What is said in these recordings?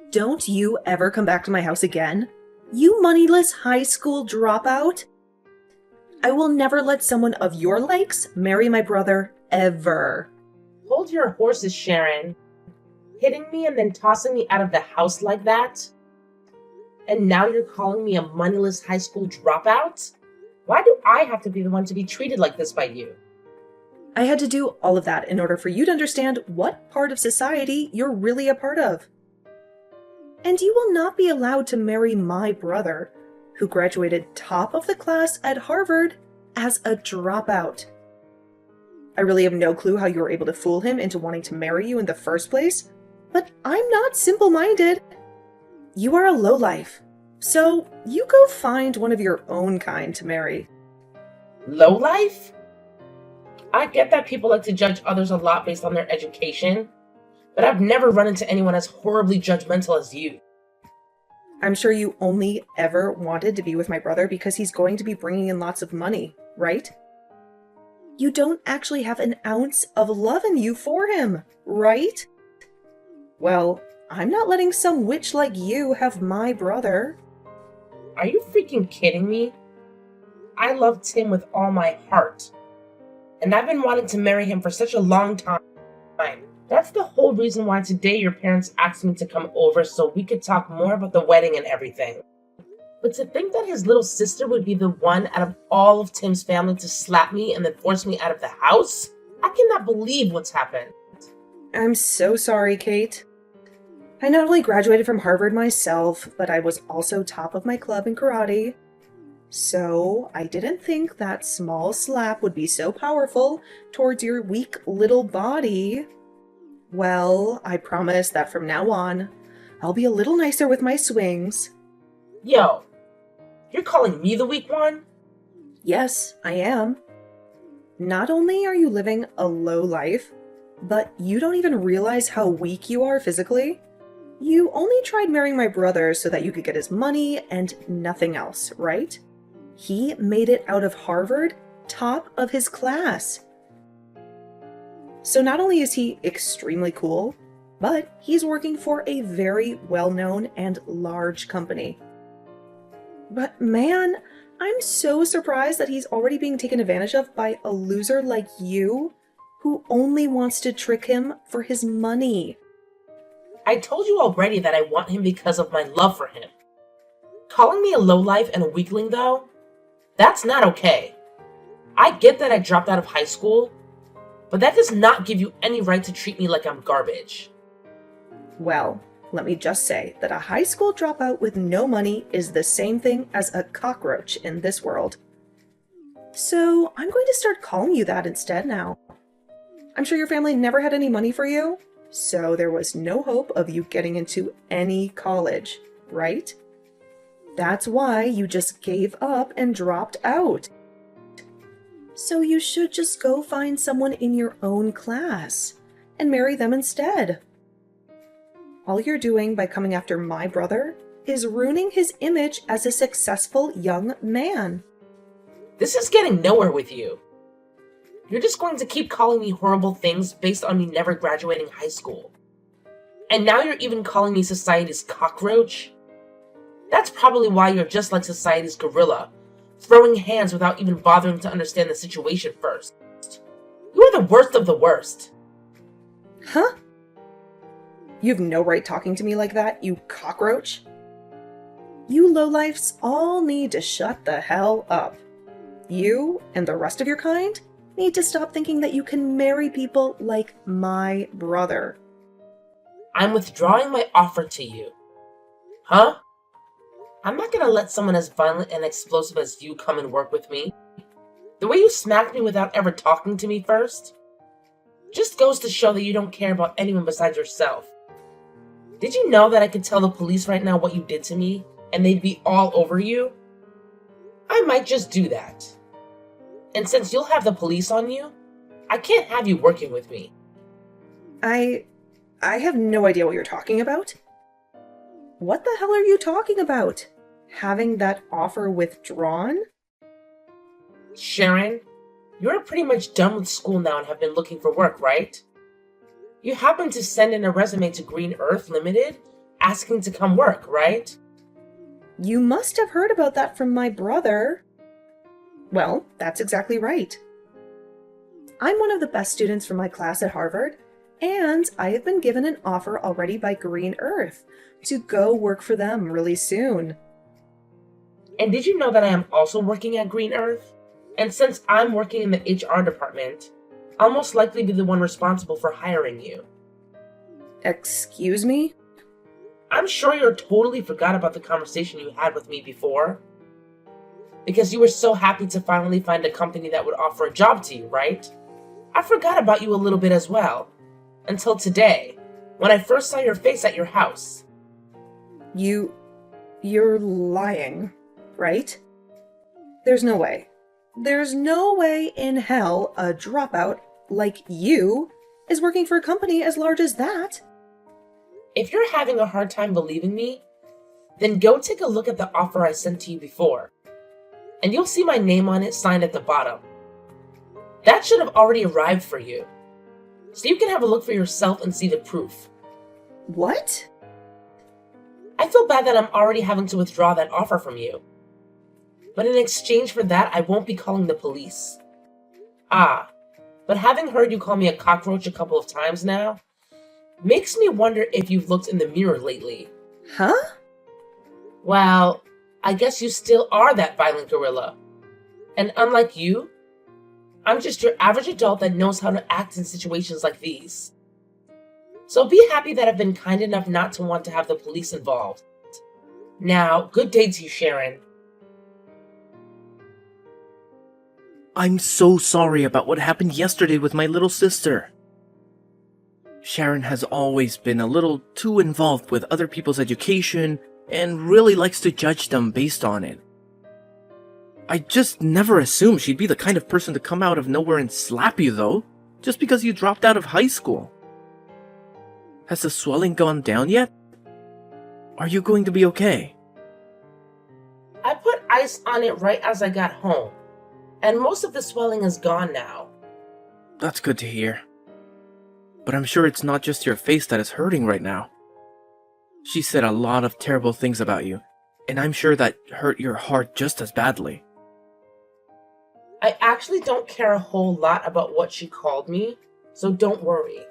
Don't you ever come back to my house again? You moneyless high school dropout! I will never let someone of your likes marry my brother, ever. Hold your horses, Sharon. Hitting me and then tossing me out of the house like that? And now you're calling me a moneyless high school dropout? Why do I have to be the one to be treated like this by you? I had to do all of that in order for you to understand what part of society you're really a part of. And you will not be allowed to marry my brother, who graduated top of the class at Harvard as a dropout. I really have no clue how you were able to fool him into wanting to marry you in the first place, but I'm not simple-minded. You are a lowlife, so you go find one of your own kind to marry. Lowlife? I get that people like to judge others a lot based on their education, but I've never run into anyone as horribly judgmental as you. I'm sure you only ever wanted to be with my brother because he's going to be bringing in lots of money, right? You don't actually have an ounce of love in you for him, right? Well, I'm not letting some witch like you have my brother. Are you freaking kidding me? I love Tim with all my heart, and I've been wanting to marry him for such a long time. That's the whole reason why today your parents asked me to come over so we could talk more about the wedding and everything. But to think that his little sister would be the one out of all of Tim's family to slap me and then force me out of the house? I cannot believe what's happened. I'm so sorry, Kate. I not only graduated from Harvard myself, but I was also top of my club in karate. So I didn't think that small slap would be so powerful towards your weak little body. Well, I promise that from now on, I'll be a little nicer with my swings. Yo, you're calling me the weak one? Yes, I am. Not only are you living a low life, but you don't even realize how weak you are physically. You only tried marrying my brother so that you could get his money and nothing else, right? He made it out of Harvard, top of his class. So not only is he extremely cool, but he's working for a very well-known and large company. But man, I'm so surprised that he's already being taken advantage of by a loser like you, who only wants to trick him for his money. I told you already that I want him because of my love for him. Calling me a lowlife and a weakling, though, that's not okay. I get that I dropped out of high school, but that does not give you any right to treat me like I'm garbage. Well, let me just say that a high school dropout with no money is the same thing as a cockroach in this world. So I'm going to start calling you that instead now. I'm sure your family never had any money for you, so there was no hope of you getting into any college, right? That's why you just gave up and dropped out. So you should just go find someone in your own class and marry them instead. All you're doing by coming after my brother is ruining his image as a successful young man. This is getting nowhere with you. You're just going to keep calling me horrible things based on me never graduating high school. And now you're even calling me society's cockroach? That's probably why you're just like society's gorilla, throwing hands without even bothering to understand the situation first. You are the worst of the worst. Huh? You have no right talking to me like that, you cockroach. You lowlifes all need to shut the hell up. You and the rest of your kind need to stop thinking that you can marry people like my brother. I'm withdrawing my offer to you. Huh? I'm not gonna let someone as violent and explosive as you come and work with me. The way you smacked me without ever talking to me first just goes to show that you don't care about anyone besides yourself. Did you know that I could tell the police right now what you did to me, and they'd be all over you? I might just do that. And since you'll have the police on you, I can't have you working with me. I have no idea what you're talking about. What the hell are you talking about? Having that offer withdrawn? Sharon, you're pretty much done with school now and have been looking for work, right? You happened to send in a resume to Green Earth Limited asking to come work, right? You must have heard about that from my brother. Well, that's exactly right. I'm one of the best students from my class at Harvard, and I have been given an offer already by Green Earth to go work for them really soon. And did you know that I am also working at Green Earth? And since I'm working in the HR department, I'll most likely be the one responsible for hiring you. Excuse me? I'm sure you totally forgot about the conversation you had with me before. Because you were so happy to finally find a company that would offer a job to you, right? I forgot about you a little bit as well. Until today, when I first saw your face at your house. You're lying, right? There's no way. There's no way in hell a dropout like you is working for a company as large as that. If you're having a hard time believing me, then go take a look at the offer I sent to you before. And you'll see my name on it signed at the bottom. That should have already arrived for you. So you can have a look for yourself and see the proof. What? I feel bad that I'm already having to withdraw that offer from you. But in exchange for that, I won't be calling the police. But having heard you call me a cockroach a couple of times now, makes me wonder if you've looked in the mirror lately. Huh? Well, I guess you still are that violent gorilla. And unlike you, I'm just your average adult that knows how to act in situations like these. So be happy that I've been kind enough not to want to have the police involved. Now, good day to you, Sharon. I'm so sorry about what happened yesterday with my little sister. Sharon has always been a little too involved with other people's education and really likes to judge them based on it. I just never assumed she'd be the kind of person to come out of nowhere and slap you, though, just because you dropped out of high school. Has the swelling gone down yet? Are you going to be okay? I put ice on it right as I got home, and most of the swelling is gone now. That's good to hear. But I'm sure it's not just your face that is hurting right now. She said a lot of terrible things about you, and I'm sure that hurt your heart just as badly. I actually don't care a whole lot about what she called me, so don't worry.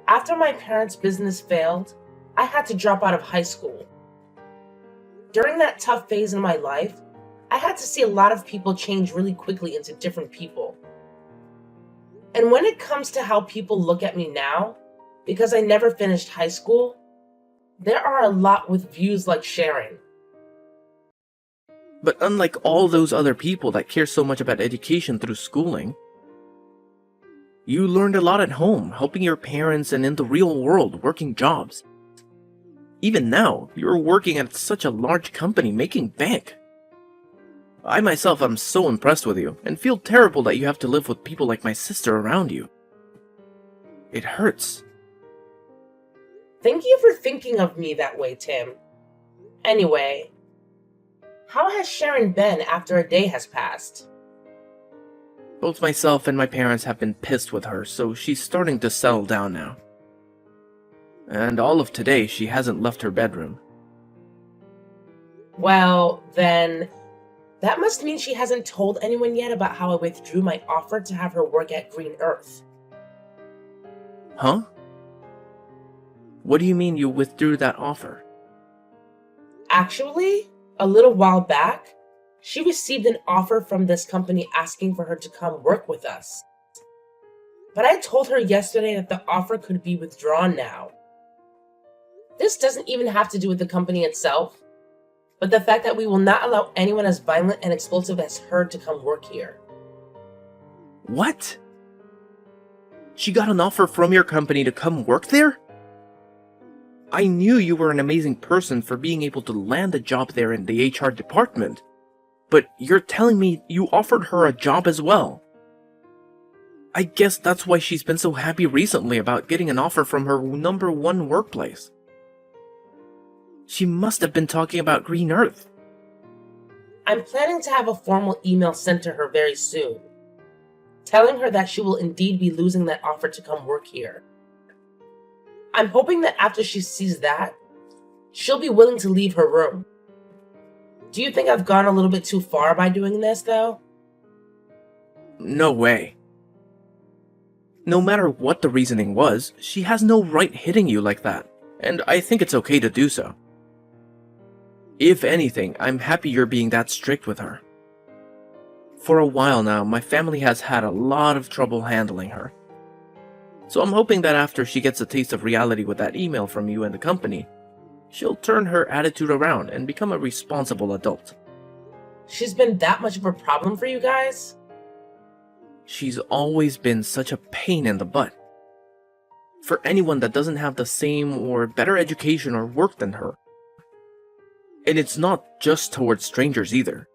After my parents' business failed, I had to drop out of high school. During that tough phase in my life, I had to see a lot of people change really quickly into different people. And when it comes to how people look at me now, because I never finished high school, there are a lot with views like Sharon. But unlike all those other people that care so much about education through schooling, you learned a lot at home, helping your parents and in the real world, working jobs. Even now, you're working at such a large company making bank. I myself am so impressed with you, and feel terrible that you have to live with people like my sister around you. It hurts. Thank you for thinking of me that way, Tim. Anyway, how has Sharon been after a day has passed? Both myself and my parents have been pissed with her, so she's starting to settle down now. And all of today, she hasn't left her bedroom. Well, then, that must mean she hasn't told anyone yet about how I withdrew my offer to have her work at Green Earth. Huh? What do you mean you withdrew that offer? Actually, a little while back, she received an offer from this company asking for her to come work with us. But I told her yesterday that the offer could be withdrawn now. This doesn't even have to do with the company itself, but the fact that we will not allow anyone as violent and explosive as her to come work here. What? She got an offer from your company to come work there? I knew you were an amazing person for being able to land a job there in the HR department, but you're telling me you offered her a job as well. I guess that's why she's been so happy recently about getting an offer from her #1 workplace. She must have been talking about Green Earth. I'm planning to have a formal email sent to her very soon, telling her that she will indeed be losing that offer to come work here. I'm hoping that after she sees that, she'll be willing to leave her room. Do you think I've gone a little bit too far by doing this, though? No way. No matter what the reasoning was, she has no right hitting you like that, and I think it's okay to do so. If anything, I'm happy you're being that strict with her. For a while now, my family has had a lot of trouble handling her. So I'm hoping that after she gets a taste of reality with that email from you and the company, she'll turn her attitude around and become a responsible adult. She's been that much of a problem for you guys? She's always been such a pain in the butt. For anyone that doesn't have the same or better education or work than her. And it's not just towards strangers either.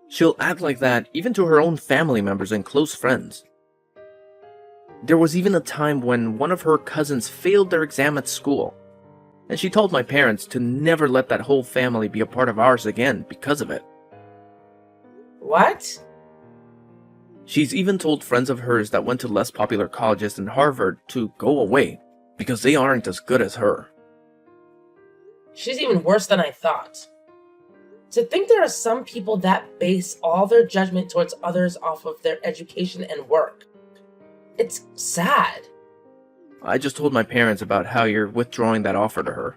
She'll act like that even to her own family members and close friends. There was even a time when one of her cousins failed their exam at school, and she told my parents to never let that whole family be a part of ours again because of it. What? She's even told friends of hers that went to less popular colleges than Harvard to go away because they aren't as good as her. She's even worse than I thought. To think there are some people that base all their judgment towards others off of their education and work. It's sad. I just told my parents about how you're withdrawing that offer to her.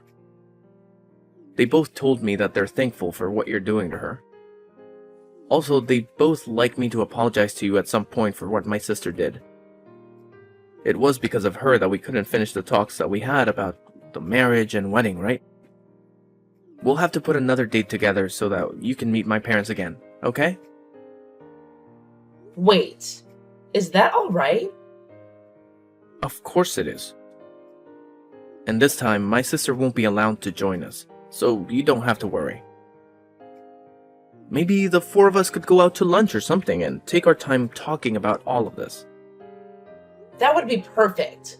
They both told me that they're thankful for what you're doing to her. Also, they both like me to apologize to you at some point for what my sister did. It was because of her that we couldn't finish the talks that we had about the marriage and wedding, right? We'll have to put another date together so that you can meet my parents again, okay? Wait, is that alright? Of course it is. And this time, my sister won't be allowed to join us, so you don't have to worry. Maybe the four of us could go out to lunch or something and take our time talking about all of this. That would be perfect.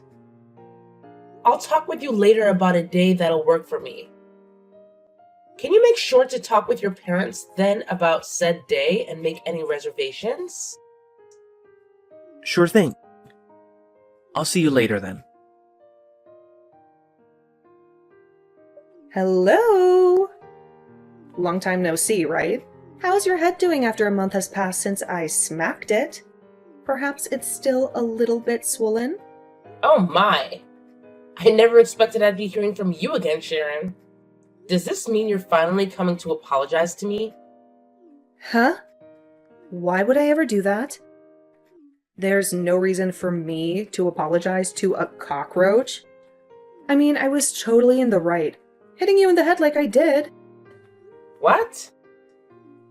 I'll talk with you later about a day that'll work for me. Can you make sure to talk with your parents then about said day and make any reservations? Sure thing. I'll see you later then. Hello? Long time no see, right? How's your head doing after a month has passed since I smacked it? Perhaps it's still a little bit swollen? Oh my! I never expected I'd be hearing from you again, Sharon. Does this mean you're finally coming to apologize to me? Huh? Why would I ever do that? There's no reason for me to apologize to a cockroach. I mean, I was totally in the right, hitting you in the head like I did. What?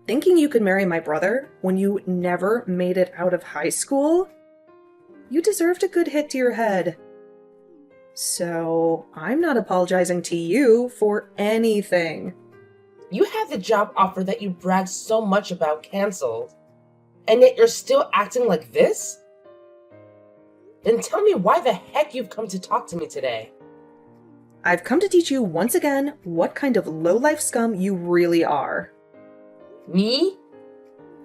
Thinking you could marry my brother when you never made it out of high school? You deserved a good hit to your head. So, I'm not apologizing to you for anything. You had the job offer that you bragged so much about canceled, and yet you're still acting like this? Then tell me why the heck you've come to talk to me today. I've come to teach you once again what kind of low-life scum you really are. Me?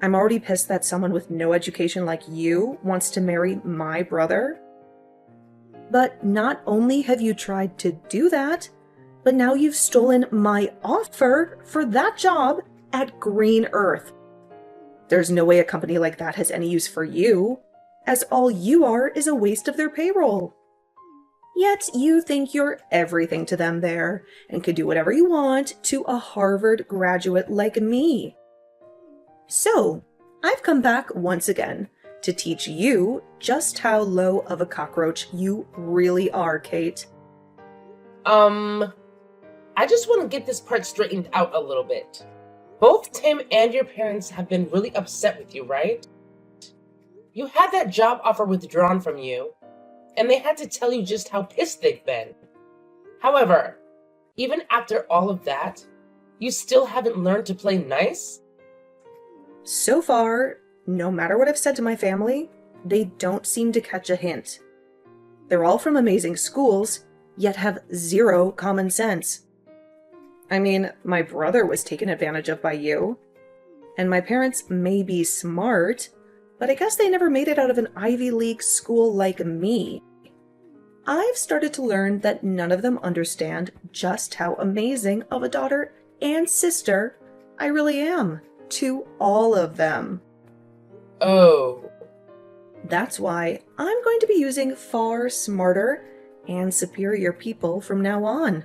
I'm already pissed that someone with no education like you wants to marry my brother. But not only have you tried to do that, but now you've stolen my offer for that job at Green Earth. There's no way a company like that has any use for you, as all you are is a waste of their payroll. Yet you think you're everything to them there and could do whatever you want to a Harvard graduate like me. So, I've come back once again to teach you just how low of a cockroach you really are, Kate. I just want to get this part straightened out a little bit. Both Tim and your parents have been really upset with you, right? You had that job offer withdrawn from you, and they had to tell you just how pissed they've been. However, even after all of that, you still haven't learned to play nice? So far, no matter what I've said to my family, they don't seem to catch a hint. They're all from amazing schools, yet have zero common sense. I mean, my brother was taken advantage of by you. And my parents may be smart, but I guess they never made it out of an Ivy League school like me. I've started to learn that none of them understand just how amazing of a daughter and sister I really am to all of them. Oh, That's why I'm going to be using far smarter and superior people from now on.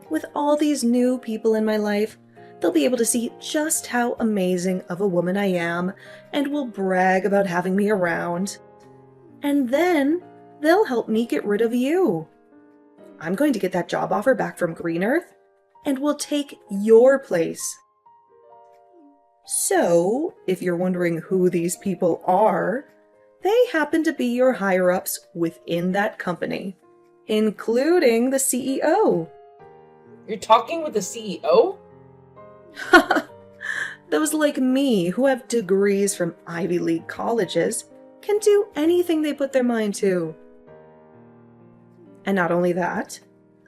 With all these new people in my life, they'll be able to see just how amazing of a woman I am and will brag about having me around. And then they'll help me get rid of you. I'm going to get that job offer back from Green Earth and will take your place. So, if you're wondering who these people are, they happen to be your higher-ups within that company, including the CEO. you're talking with the CEO? Those like me who have degrees from Ivy League colleges can do anything they put their mind to. And not only that,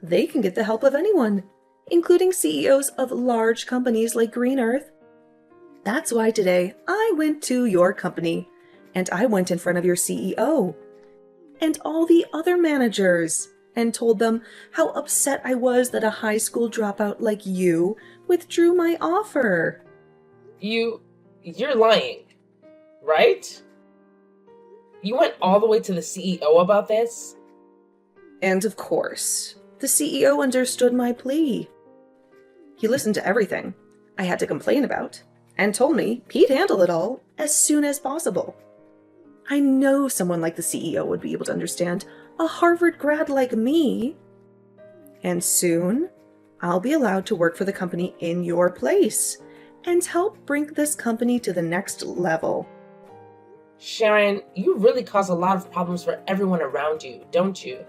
they can get the help of anyone, including CEOs of large companies like Green Earth. That's why today I went to your company, and I went in front of your CEO and all the other managers and told them how upset I was that a high school dropout like you withdrew my offer. You're lying, right? You went all the way to the CEO about this? And of course, the CEO understood my plea. He listened to everything I had to complain about and told me he'd handle it all as soon as possible. I know someone like the CEO would be able to understand a Harvard grad like me. And soon, I'll be allowed to work for the company in your place and help bring this company to the next level. Sharon, you really cause a lot of problems for everyone around you, don't you?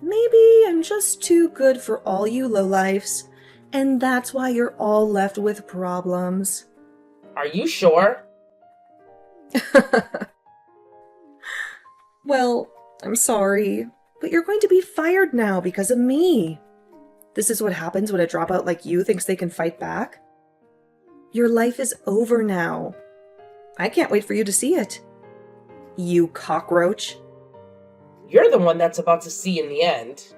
Maybe I'm just too good for all you lowlifes, and that's why you're all left with problems. Are you sure? Well, I'm sorry, but you're going to be fired now because of me. This is what happens when a dropout like you thinks they can fight back. Your life is over now. I can't wait for you to see it. You cockroach. You're the one that's about to see in the end.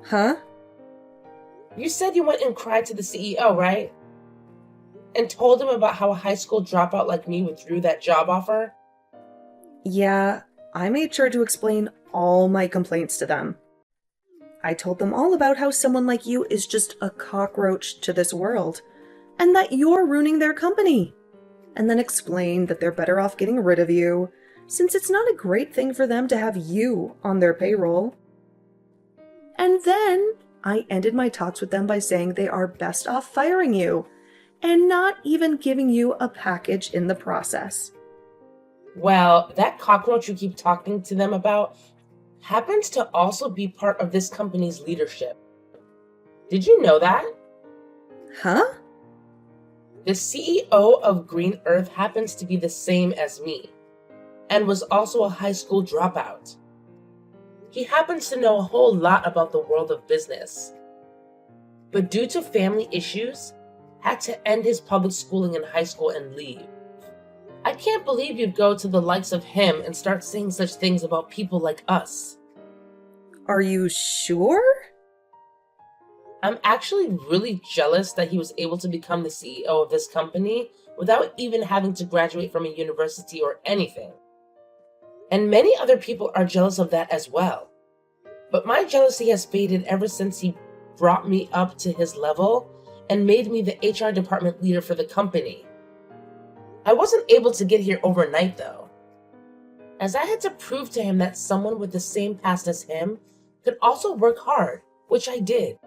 Huh? You said you went and cried to the CEO, right? And told him about how a high school dropout like me withdrew that job offer? Yeah, I made sure to explain all my complaints to them. I told them all about how someone like you is just a cockroach to this world, and that you're ruining their company. And then explained that they're better off getting rid of you, since it's not a great thing for them to have you on their payroll. And then I ended my talks with them by saying they are best off firing you, and not even giving you a package in the process. Well, that cockroach you keep talking to them about happens to also be part of this company's leadership. Did you know that? Huh? The CEO of Green Earth happens to be the same as me, and was also a high school dropout. He happens to know a whole lot about the world of business, but due to family issues, had to end his public schooling in high school and leave. I can't believe you'd go to the likes of him and start saying such things about people like us. Are you sure? I'm actually really jealous that he was able to become the CEO of this company without even having to graduate from a university or anything. And many other people are jealous of that as well. But my jealousy has faded ever since he brought me up to his level and made me the HR department leader for the company. I wasn't able to get here overnight though, as I had to prove to him that someone with the same past as him could also work hard, which I did.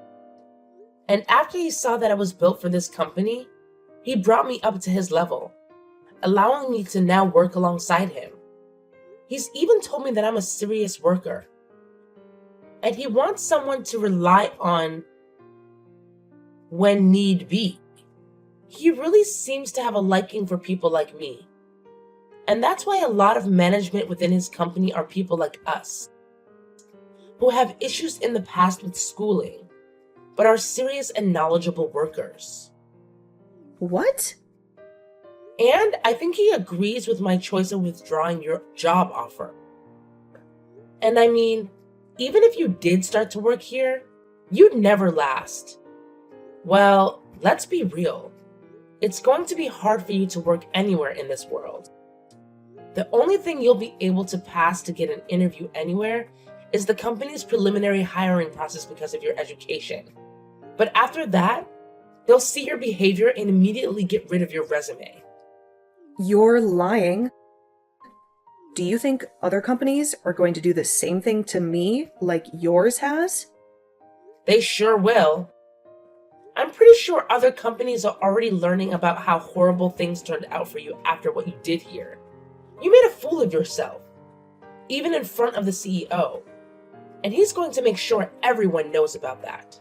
And after he saw that I was built for this company, he brought me up to his level, allowing me to now work alongside him. He's even told me that I'm a serious worker, and he wants someone to rely on when need be. He really seems to have a liking for people like me. And that's why a lot of management within his company are people like us, who have issues in the past with schooling, but are serious and knowledgeable workers. What? And I think he agrees with my choice of withdrawing your job offer. And I mean, even if you did start to work here, you'd never last. Well, let's be real. It's going to be hard for you to work anywhere in this world. The only thing you'll be able to pass to get an interview anywhere is the company's preliminary hiring process because of your education. But after that, they'll see your behavior and immediately get rid of your resume. You're lying. Do you think other companies are going to do the same thing to me like yours has? They sure will. I'm pretty sure other companies are already learning about how horrible things turned out for you after what you did here. You made a fool of yourself, even in front of the CEO. And he's going to make sure everyone knows about that.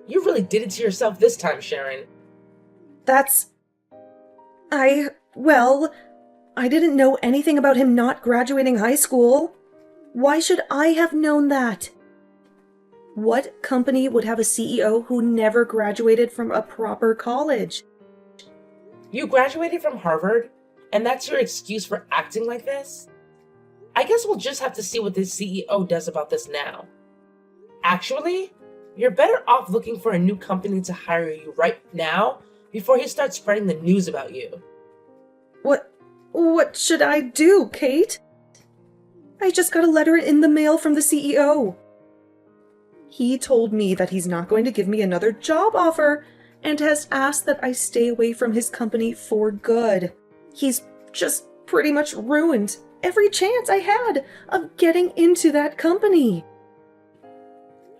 You really did it to yourself this time, Sharon. Well, I didn't know anything about him not graduating high school. Why should I have known that? What company would have a CEO who never graduated from a proper college? You graduated from Harvard, and that's your excuse for acting like this? I guess we'll just have to see what the CEO does about this now. Actually, you're better off looking for a new company to hire you right now before he starts spreading the news about you. What should I do, Kate? I just got a letter in the mail from the CEO. He told me that he's not going to give me another job offer and has asked that I stay away from his company for good. He's just pretty much ruined every chance I had of getting into that company.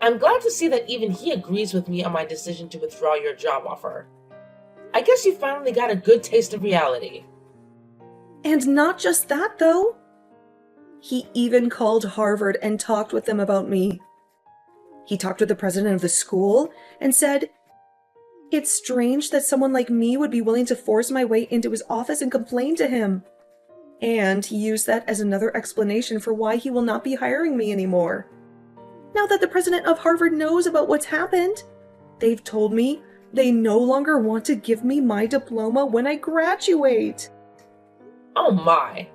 I'm glad to see that even he agrees with me on my decision to withdraw your job offer. I guess you finally got a good taste of reality. And not just that, though. He even called Harvard and talked with them about me. He talked with the president of the school and said, "It's strange that someone like me would be willing to force my way into his office and complain to him." And he used that as another explanation for why he will not be hiring me anymore. Now that the president of Harvard knows about what's happened, they've told me they no longer want to give me my diploma when I graduate. Oh my.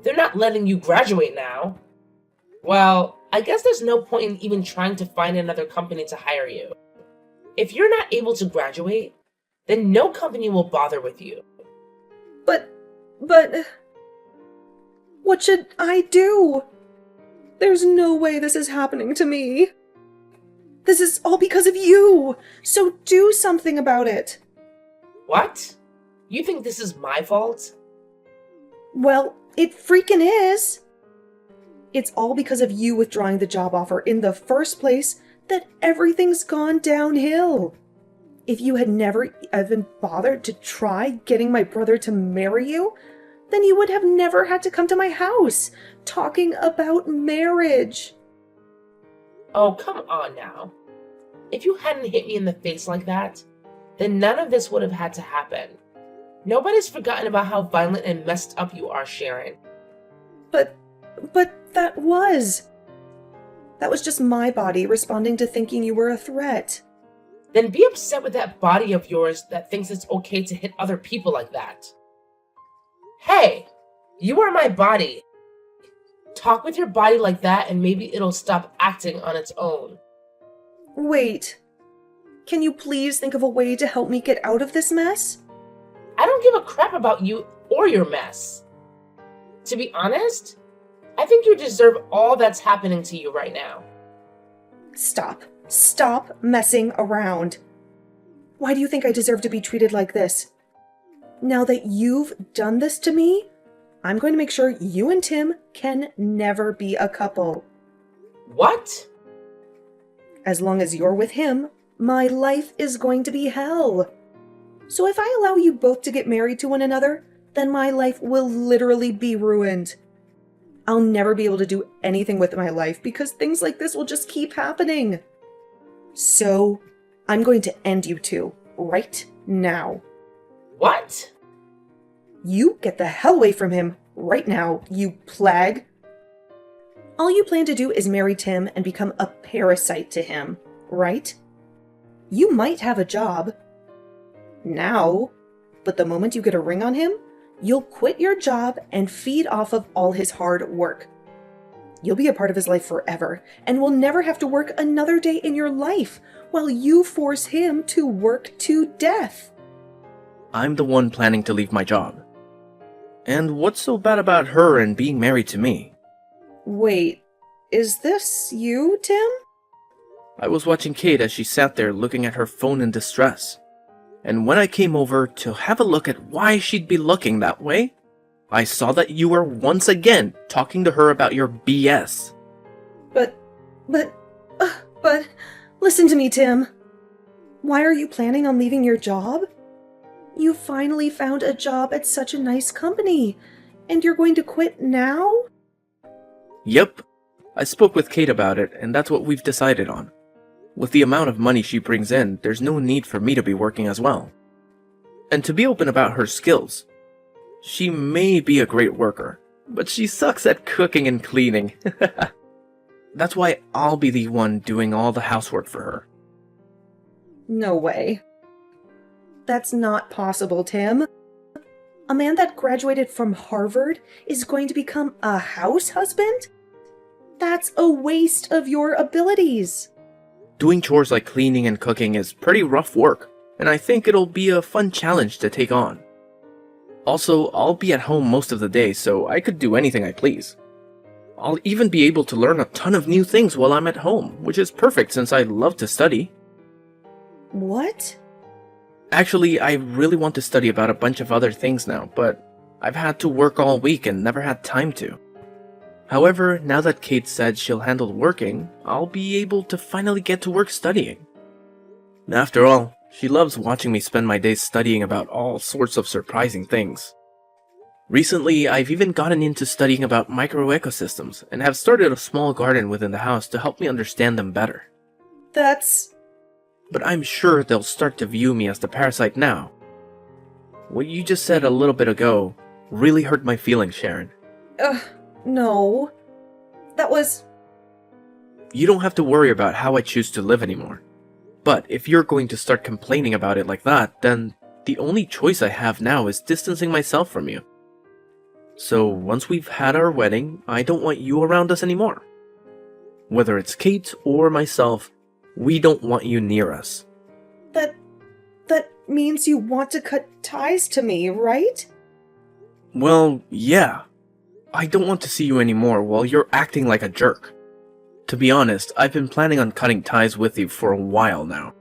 They're not letting you graduate now. Well, I guess there's no point in even trying to find another company to hire you. If you're not able to graduate, then no company will bother with you. But, what should I do? There's no way this is happening to me. This is all because of you, so do something about it. What? You think this is my fault? Well, it freaking is. It's all because of you withdrawing the job offer in the first place that everything's gone downhill. If you had never even bothered to try getting my brother to marry you, then you would have never had to come to my house talking about marriage. Oh, come on now. If you hadn't hit me in the face like that, then none of this would have had to happen. Nobody's forgotten about how violent and messed up you are, Sharon. But that was just my body responding to thinking you were a threat. Then be upset with that body of yours that thinks it's okay to hit other people like that. Hey, you are my body. Talk with your body like that and maybe it'll stop acting on its own. Wait, can you please think of a way to help me get out of this mess? I don't give a crap about you or your mess. To be honest, I think you deserve all that's happening to you right now. Stop messing around. Why do you think I deserve to be treated like this? Now that you've done this to me, I'm going to make sure you and Tim can never be a couple. What? As long as you're with him, my life is going to be hell. So if I allow you both to get married to one another, then my life will literally be ruined. I'll never be able to do anything with my life because things like this will just keep happening. So, I'm going to end you two right now. What? You get the hell away from him right now, you plague. All you plan to do is marry Tim and become a parasite to him, right? You might have a job now, but the moment you get a ring on him, you'll quit your job and feed off of all his hard work. You'll be a part of his life forever, and will never have to work another day in your life while you force him to work to death. I'm the one planning to leave my job. And what's so bad about her and being married to me? Wait, is this you, Tim? I was watching Kate as she sat there looking at her phone in distress. And when I came over to have a look at why she'd be looking that way, I saw that you were once again talking to her about your BS. But, listen to me, Tim. Why are you planning on leaving your job? You finally found a job at such a nice company, and you're going to quit now? Yep. I spoke with Kate about it, and that's what we've decided on. With the amount of money she brings in, there's no need for me to be working as well. And to be open about her skills, she may be a great worker, but she sucks at cooking and cleaning. That's why I'll be the one doing all the housework for her. No way. That's not possible, Tim. A man that graduated from Harvard is going to become a house husband? That's a waste of your abilities. Doing chores like cleaning and cooking is pretty rough work, and I think it'll be a fun challenge to take on. Also, I'll be at home most of the day, so I could do anything I please. I'll even be able to learn a ton of new things while I'm at home, which is perfect since I love to study. What? Actually, I really want to study about a bunch of other things now, but I've had to work all week and never had time to. However, now that Kate said she'll handle working, I'll be able to finally get to work studying. After all, she loves watching me spend my days studying about all sorts of surprising things. Recently, I've even gotten into studying about microecosystems and have started a small garden within the house to help me understand them better. But I'm sure they'll start to view me as the parasite now. What you just said a little bit ago really hurt my feelings, Sharon. No. That was... You don't have to worry about how I choose to live anymore. But if you're going to start complaining about it like that, then the only choice I have now is distancing myself from you. So once we've had our wedding, I don't want you around us anymore. Whether it's Kate or myself, we don't want you near us. That means you want to cut ties to me, right? Well, yeah. I don't want to see you anymore while you're acting like a jerk. To be honest, I've been planning on cutting ties with you for a while now.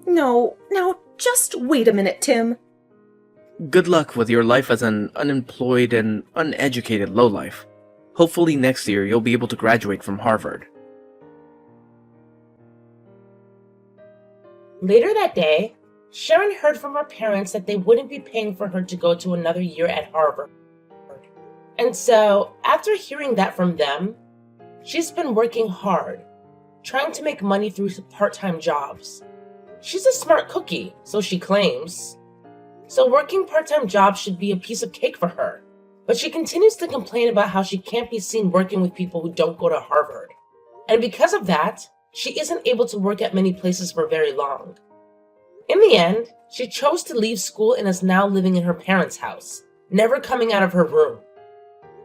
No, now just wait a minute, Tim. Good luck with your life as an unemployed and uneducated lowlife. Hopefully next year you'll be able to graduate from Harvard. Later that day, Sharon heard from her parents that they wouldn't be paying for her to go to another year at Harvard. And so, after hearing that from them, she's been working hard, trying to make money through part-time jobs. She's a smart cookie, so she claims. So working part-time jobs should be a piece of cake for her. But she continues to complain about how she can't be seen working with people who don't go to Harvard. And because of that, she isn't able to work at many places for very long. In the end, she chose to leave school and is now living in her parents' house, never coming out of her room.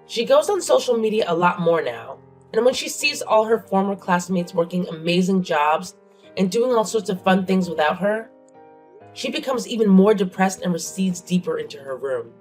She goes on social media a lot more now, and when she sees all her former classmates working amazing jobs and doing all sorts of fun things without her, she becomes even more depressed and recedes deeper into her room.